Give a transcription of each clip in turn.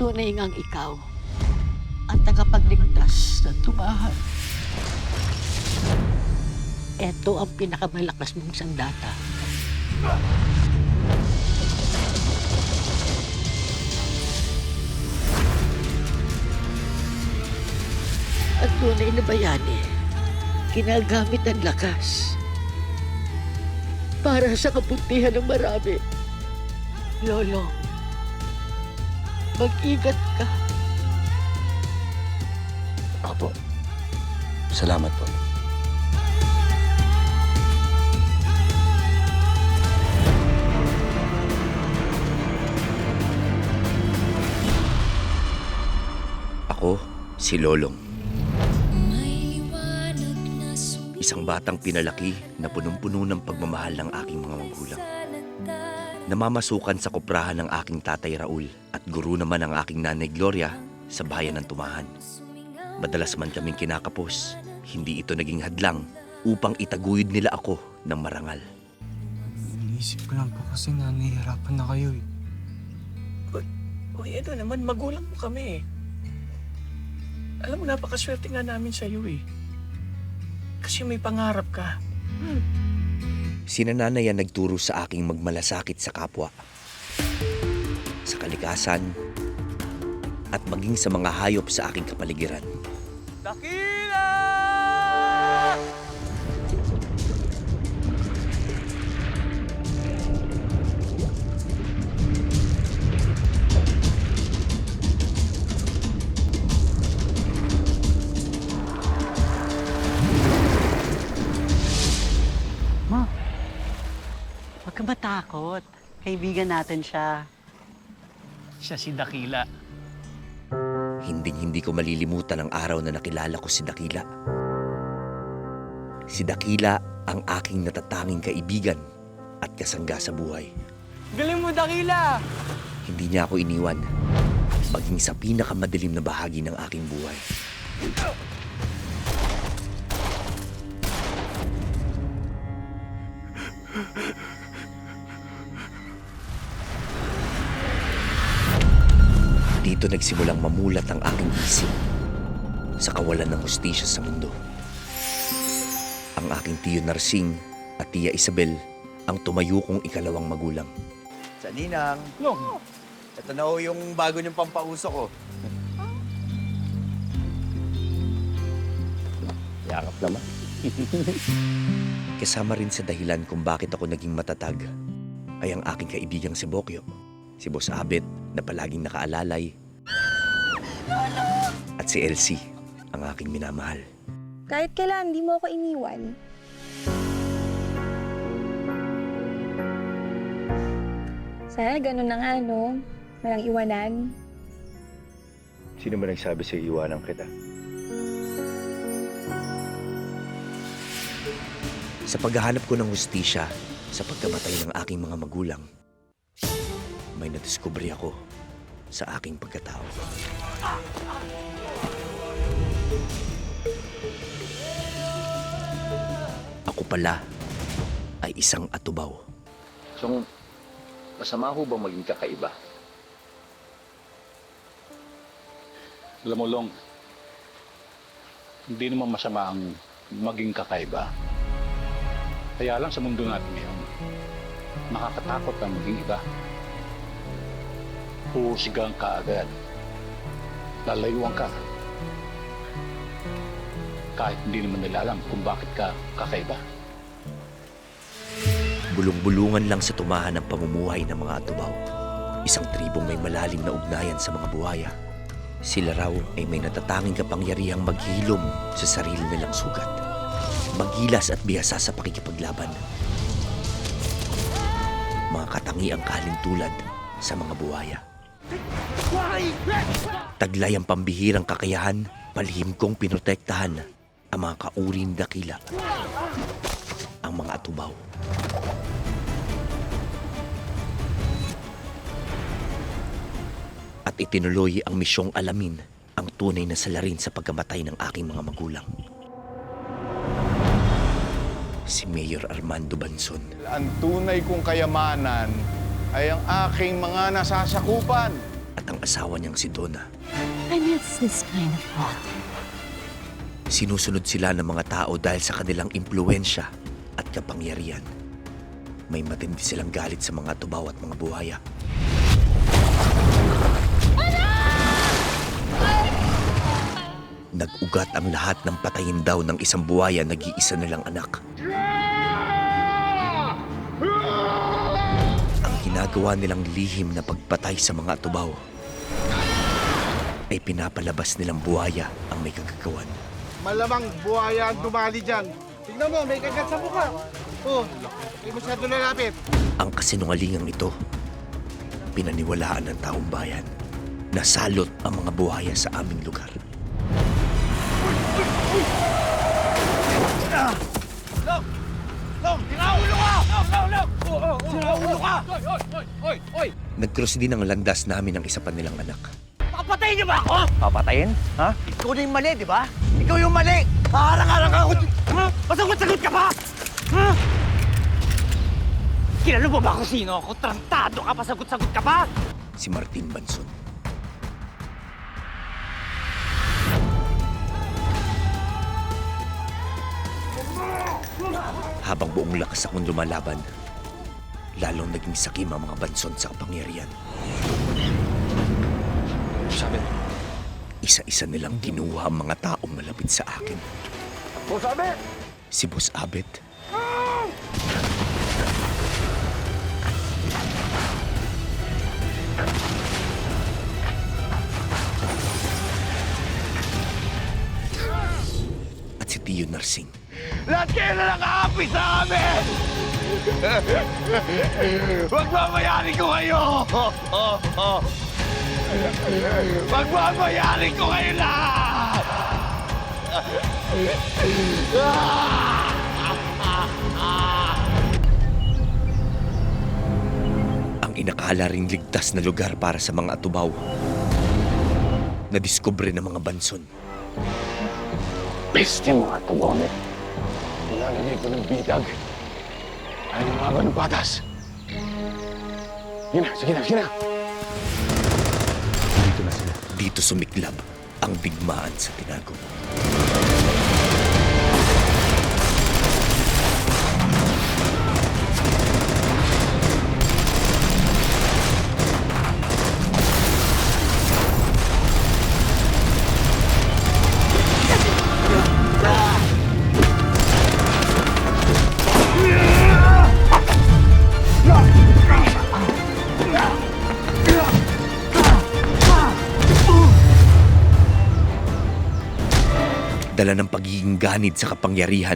tunay ngang ikaw ang tagapagligtas ng tumahan. Ito ang pinakamalakas mong sandata. Ang tunay na bayani, ginagamit ang lakas para sa kabutihan ng marami. Lolo, mag-ingat ka. Opo. Salamat po. Ako, si Lolong. Isang batang pinalaki na punong-puno ng pagmamahal ng aking mga magulang. Namamasukan sa kuprahan ng aking tatay Raul at guro naman ang aking nanay Gloria sa bayan ng Tumahan. Madalas man kaming kinakapos, hindi ito naging hadlang upang itaguyod nila ako ng marangal. Iniisip ko lang po kasi na nahihirapan na kayo eh. Uy, ano naman, magulang mo kami eh. Alam mo, napakaswerte nga namin sa'yo eh. Kasi may pangarap ka. Si nanay ang nagturo sa aking magmalasakit sa kapwa, sa kalikasan, at maging sa mga hayop sa aking kapaligiran. Dakila! Ma, huwag ka matakot. Kaibigan natin siya. Siya si Dakila. Hinding-hindi ko malilimutan ang araw na nakilala ko si Dakila. Si Dakila ang aking natatanging kaibigan at kasangga sa buhay. Galing mo, Dakila! Hindi niya ako iniwan, maging sa pinakamadilim na bahagi ng aking buhay. Dito nagsimulang mamulat ang aking isip sa kawalan ng hustisya sa mundo. Ang aking tiyo Narsing at tiya Isabel ang tumayo kong ikalawang magulang. Sa Ninang, Long, ito na ho yung bago niyong pampauso ko. Yakap naman. Kasama rin sa dahilan kung bakit ako naging matatag ay ang aking kaibigang si Bokyo, si Boss Abet na palaging nakaalalay, at si Elsie, ang aking minamahal. Kahit kailan, di mo ako iniwan. Sana ganun na nga, no? Walang iwanan. Sino ba nagsabi sa iwanan kita? Sa paghahanap ko ng hustisya sa pagkamatay ng aking mga magulang, may nadiskubre ako sa aking pagkatao. Ako pala ay isang atubaw. So, masama ho ba maging kakaiba? Alam mo, Long, hindi naman masama ang maging kakaiba. Kaya lang sa mundo natin ngayon, nakakatakot ang maging iba. Huhusigang ka agad. Lalayuan ka. Kahit hindi naman nila alam kung bakit ka kakaiba. Bulong-bulungan lang sa tumahan ng pamumuhay ng mga atubaw. Isang tribong may malalim na ugnayan sa mga buhaya. Sila raw ay may natatanging kapangyarihang maghilom sa sarili nilang sugat. Magilas at bihasa sa pakikipaglaban. Mga katangiang kalintulad sa mga buhaya. Taglay ang pambihirang kakayahan, palihim kong pinotektahan ang mga kauring dakila, ang mga atubaw. At itinuloy ang misyong alamin ang tunay na salarin sa pagkamatay ng aking mga magulang. Si Mayor Armando Banson. Ang tunay kong kayamanan ay ang aking mga nasasakupan. At at ang asawa niyang si Donna. I miss this kind of love. Sinusunod sila ng mga tao dahil sa kanilang impluensya at kapangyarihan. May matindi silang galit sa mga tubaw at mga buhaya. Nag-ugat ang lahat ng patayin daw ng isang buhaya nag-iisa nilang anak. Ang ginagawa nilang lihim na pagpatay sa mga tubaw ay pinapalabas nilang buhaya ang may kagagawan. Malamang buhaya ang dumali dyan. Tignan mo, may kagat sa mukha. Oh, hindi masyado lalapit. Ang kasinungalingang ito, pinaniwalaan ng taong bayan. Nasalot ang mga buhaya sa aming lugar. Nag-cross din ang landas namin ng isa pa nilang anak. Papatayin niyo ba ako? Papatayin? Ha? Ikaw na yung mali, di ba? Ikaw yung mali! Haharang-harang ako! Ha? Masagot-sagot ka ba? Ha? Kilala mo ba kung sino ako? Trantado ka, pasagot-sagot ka ba? Si Martin Banson. Habang buong lakas akong lumalaban, lalong naging sakim ang mga Banson sa kapangyarihan. Sabi, Isa-isa nilang kinuha ang mga taong malapit sa akin. Boss Abe! Si Boss Abet, at si Tio Narsing. Lahat kayo na nakaapi sa amin! Magmamayarin ko kayo! Magmamayarin ko kayo lahat! Ang inakala ring ligtas na lugar para sa mga atubaw, nadiskubre ng mga Banson. Peste mga tubonet. Nilalagay ko ng bitag. Ayaw ng mga ng patas. Sige na. Dito sumiklab ang digmaan sa Tinago. Dala ng pagiging ganid sa kapangyarihan,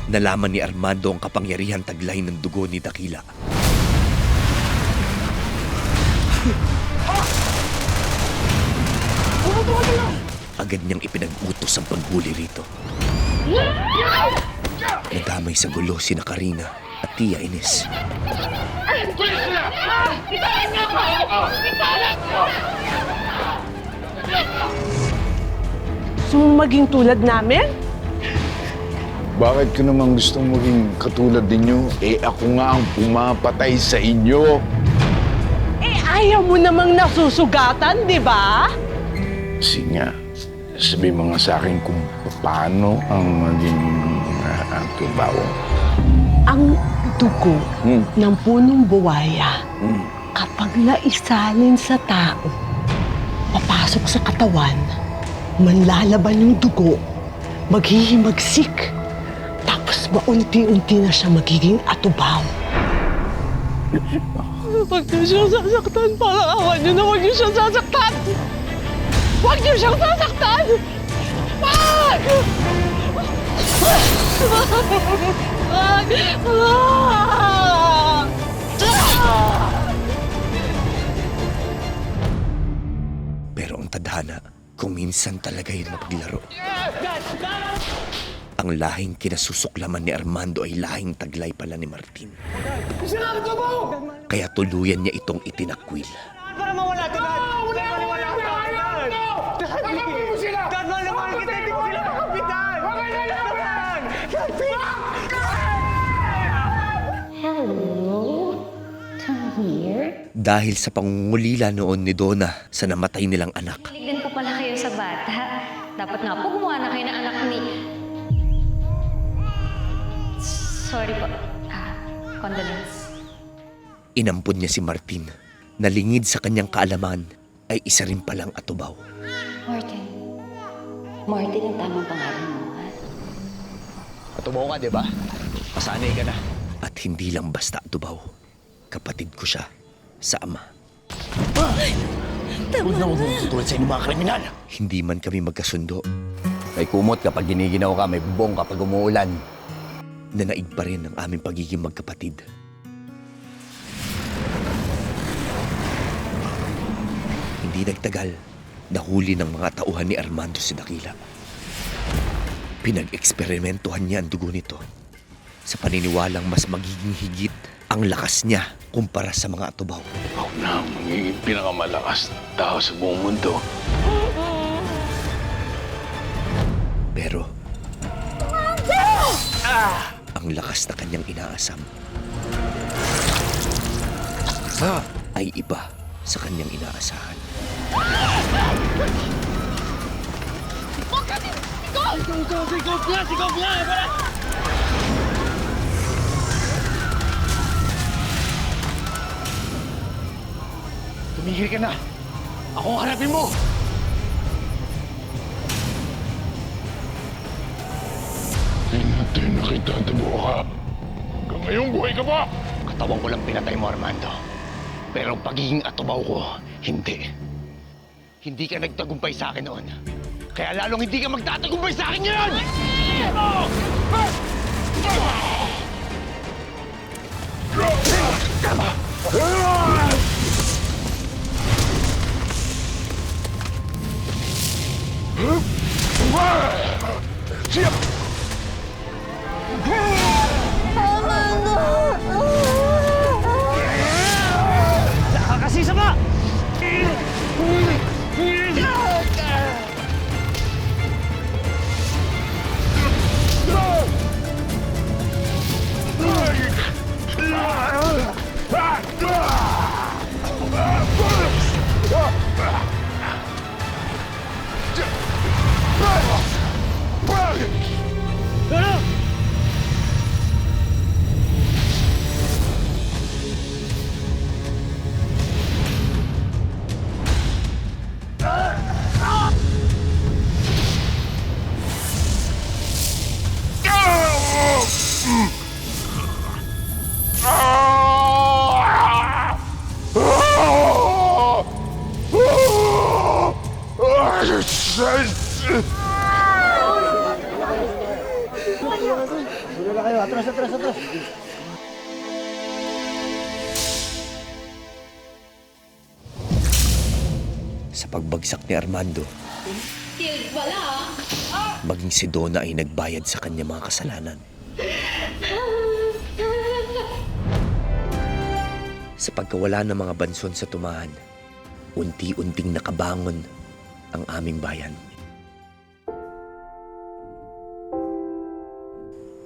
nalaman ni Armando ang kapangyarihan taglay ng dugo ni Dakila. Agad niyang ipinag-utos ang paghuli rito. Nadamay sa gulo sina Karina at Tia Ines. Gusto mong maging tulad namin? Bakit ka naman gustong maging katulad ninyo? Ako nga ang pumapatay sa inyo. Ayaw mo namang nasusugatan, di ba? Kasi nga, sabi mo nga sa akin kung paano ang maging tubaw. Ang dugo ng punong buwaya, kapag naisalin sa tao, papasok sa katawan, manlalaban yung dugo, maghihimagsik, tapos maunti-unti na siya magiging atubaw. Huwag niyo siyang sasaktan. Parang awan niyo na huwag niyo siyang sasaktan. Huwag niyo siyang sasaktan! Wag! Wag! Pero ang tadhana, kung minsan talaga yun mapaglaro. Ang lahing kinasusuklaman ni Armando ay lahing taglay pala ni Martin. Kaya tuluyan niya itong itinakwil. Para mawala ka na! Wala ka! Dad, mo sila! Dad, mahal kita! Hindi ko sila makapitan! Dad! Hello? Come here. dahil sa pangungulila noon ni Donna sa namatay nilang anak. Din po pala kayo sa bata. Dapat nga po gumawa na kayo ng anak ni... Sorry po. Condolence. Inampun niya si Martin na lingid sa kanyang kaalaman ay isa rin palang atubaw. Martin. Martin ang tamang pangalan mo, ha? Patubaw ka, di ba? Pasanay ka na. At hindi lang basta atubaw. Kapatid ko siya sa ama. Huwag na huwag mong tutulad sa inyong mga kriminal. Hindi man kami magkasundo, May kumot kapag giniginaw ka, may bubong kapag umuulan. nanaig pa rin ang aming pagiging magkapatid. Hindi nagtagal, nahuli ng mga tauhan ni Armando si Dakila. Pinag-eksperimentuhan niya ang dugo nito sa paniniwalang mas magiging higit ang lakas niya kumpara sa mga atubaw. Ako na ang magiging pinakamalakas na tao sa buong mundo. Pero ang lakas na kanyang inaasam ay iba sa kanyang inaasahan. Tumigil ka na. Ako ang hanapin mo. Hindi natin nakita ang tabo ka. Hanggang ngayon, buhay ka pa! Katawan ko lang pinatay mo, Armando. Pero ang pagiging atubaw ko, hindi. Hindi ka nagtagumpay sa akin noon. Kaya lalong hindi ka magtatagumpay sa akin ngayon! Nakakasisa pa! Sa pagbagsak ni Armando, maging si Donna ay nagbayad sa kanya mga kasalanan. Sa pagkawala ng mga banson sa tumahan, unti-unting nakabangon ang aming bayan.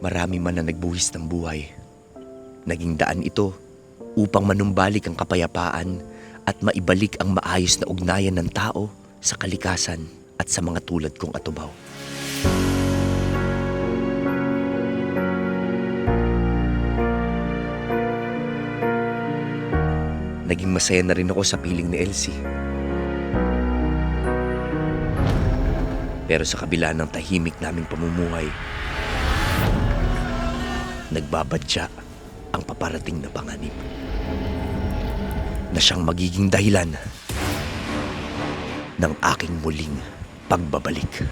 Marami man na nagbuhis ng buhay. Naging daan ito upang manumbalik ang kapayapaan at maibalik ang maayos na ugnayan ng tao sa kalikasan at sa mga tulad kong atubaw. Naging masaya na rin ako sa piling ni Elsie. Pero sa kabila ng tahimik naming pamumuhay, nagbabadya ang paparating na panganib na siyang magiging dahilan ng aking muling pagbabalik.